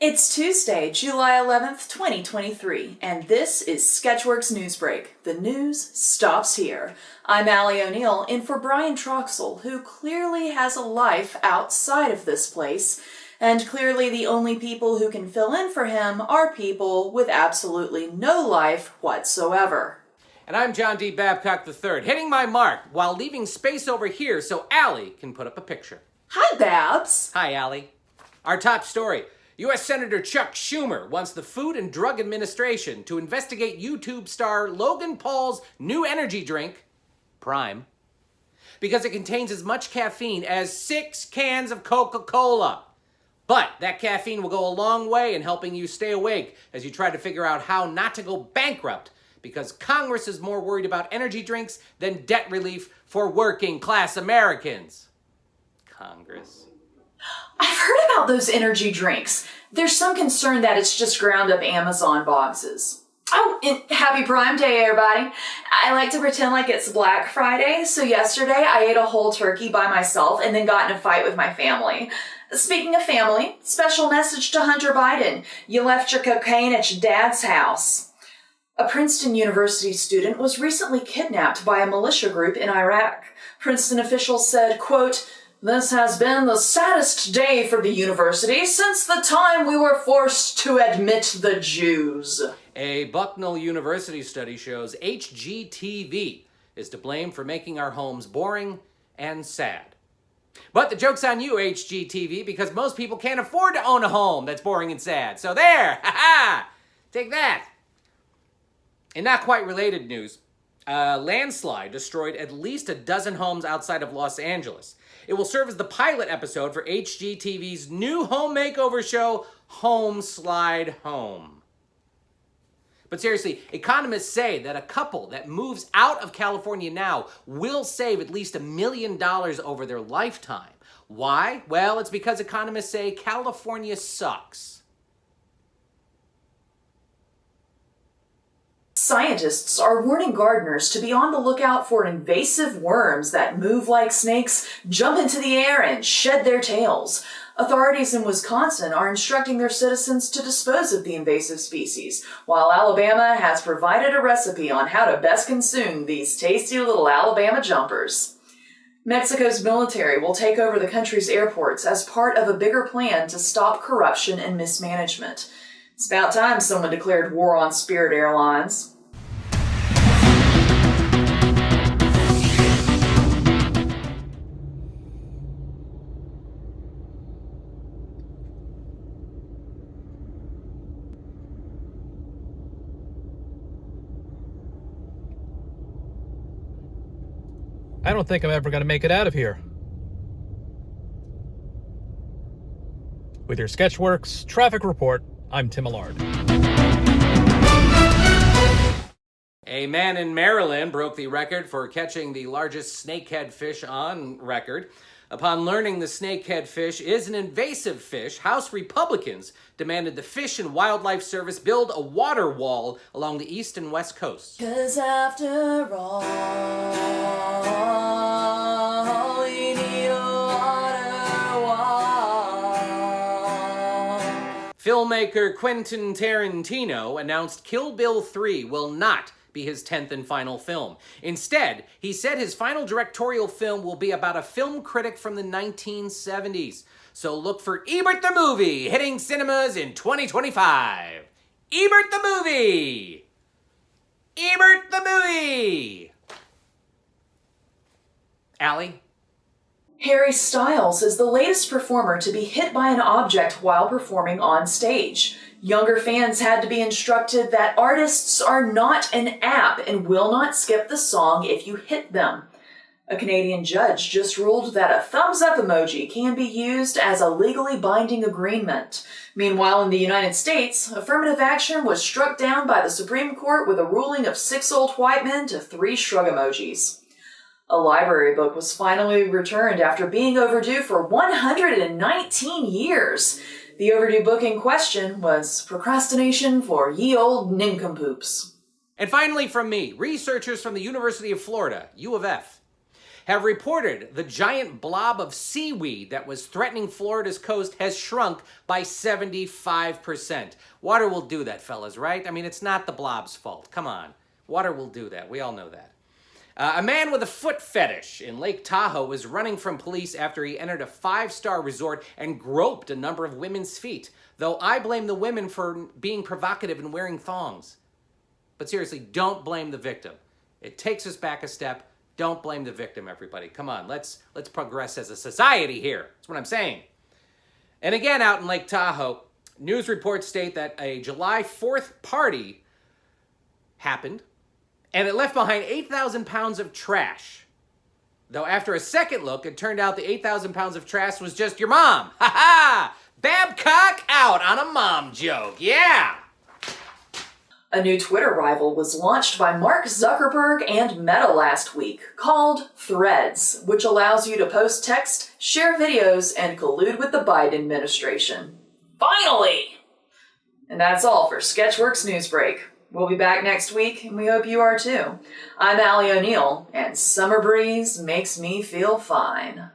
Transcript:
It's Tuesday, July 11th, 2023, and this is Sketchworks NewsBrake. The news stops here. I'm Allie O'Neill, in for Brian Troxell, who clearly has a life outside of this place, and clearly the only people who can fill in for him are people with absolutely no life whatsoever. And I'm John D. Babcock III, hitting my mark while leaving space over here so Allie can put up a picture. Hi, Babs. Hi, Allie. Our top story. U.S. Senator Chuck Schumer wants the Food and Drug Administration to investigate YouTube star Logan Paul's new energy drink, Prime, because it contains as much caffeine as 6 cans of Coca-Cola. But that caffeine will go a long way in helping you stay awake as you try to figure out how not to go bankrupt, because Congress is more worried about energy drinks than debt relief for working class Americans. Congress. I've heard about those energy drinks. There's some concern that it's just ground up Amazon boxes. Oh, and happy Prime Day, everybody. I like to pretend like it's Black Friday, so yesterday I ate a whole turkey by myself and then got in a fight with my family. Speaking of family, special message to Hunter Biden. You left your cocaine at your dad's house. A Princeton University student was recently kidnapped by a militia group in Iraq. Princeton officials said, quote, "This has been the saddest day for the university since the time we were forced to admit the Jews." A Bucknell University study shows HGTV is to blame for making our homes boring and sad. But the joke's on you, HGTV, because most people can't afford to own a home that's boring and sad. So there, ha-ha, take that. In not quite related news, a landslide destroyed at least a dozen homes outside of Los Angeles. It will serve as the pilot episode for HGTV's new home makeover show, Home Slide Home. But seriously, economists say that a couple that moves out of California now will save at least $1 million over their lifetime. Why? Well, it's because economists say California sucks. Scientists are warning gardeners to be on the lookout for invasive worms that move like snakes, jump into the air, and shed their tails. Authorities in Wisconsin are instructing their citizens to dispose of the invasive species, while Alabama has provided a recipe on how to best consume these tasty little Alabama jumpers. Mexico's military will take over the country's airports as part of a bigger plan to stop corruption and mismanagement. It's about time someone declared war on Spirit Airlines. I don't think I'm ever going to make it out of here. With your Sketchworks Traffic Report, I'm Tim Allard. A man in Maryland broke the record for catching the largest snakehead fish on record. Upon learning the snakehead fish is an invasive fish, House Republicans demanded the Fish and Wildlife Service build a water wall along the east and west coasts. 'Cause after all, we need a water wall. Filmmaker Quentin Tarantino announced Kill Bill 3 will not be his 10th and final film. Instead, he said his final directorial film will be about a film critic from the 1970s. So look for Ebert the Movie hitting cinemas in 2025. Ebert the Movie! Ebert the Movie! Allie? Harry Styles is the latest performer to be hit by an object while performing on stage. Younger fans had to be instructed that artists are not an app and will not skip the song if you hit them. A Canadian judge just ruled that a thumbs up emoji can be used as a legally binding agreement. Meanwhile, in the United States, affirmative action was struck down by the Supreme Court with a ruling of 6 old white men to 3 shrug emojis. A library book was finally returned after being overdue for 119 years. The overdue book in question was Procrastination for Ye Old Nincompoops. And finally from me, researchers from the University of Florida, U of F, have reported the giant blob of seaweed that was threatening Florida's coast has shrunk by 75%. Water will do that, fellas, right? I mean, it's not the blob's fault. Come on. Water will do that. We all know that. A man with a foot fetish in Lake Tahoe was running from police after he entered a 5-star resort and groped a number of women's feet, though I blame the women for being provocative and wearing thongs. But seriously, don't blame the victim. It takes us back a step. Don't blame the victim, everybody. Come on, let's progress as a society here. That's what I'm saying. And again, out in Lake Tahoe, news reports state that a July 4th party happened, and it left behind 8,000 pounds of trash. Though after a second look, it turned out the 8,000 pounds of trash was just your mom. Ha ha! Babcock out on a mom joke. Yeah! A new Twitter rival was launched by Mark Zuckerberg and Meta last week, called Threads, which allows you to post text, share videos, and collude with the Biden administration. Finally! And that's all for Sketchworks NewsBrake. We'll be back next week, and we hope you are too. I'm Allie O'Neill, and Summer Breeze makes me feel fine.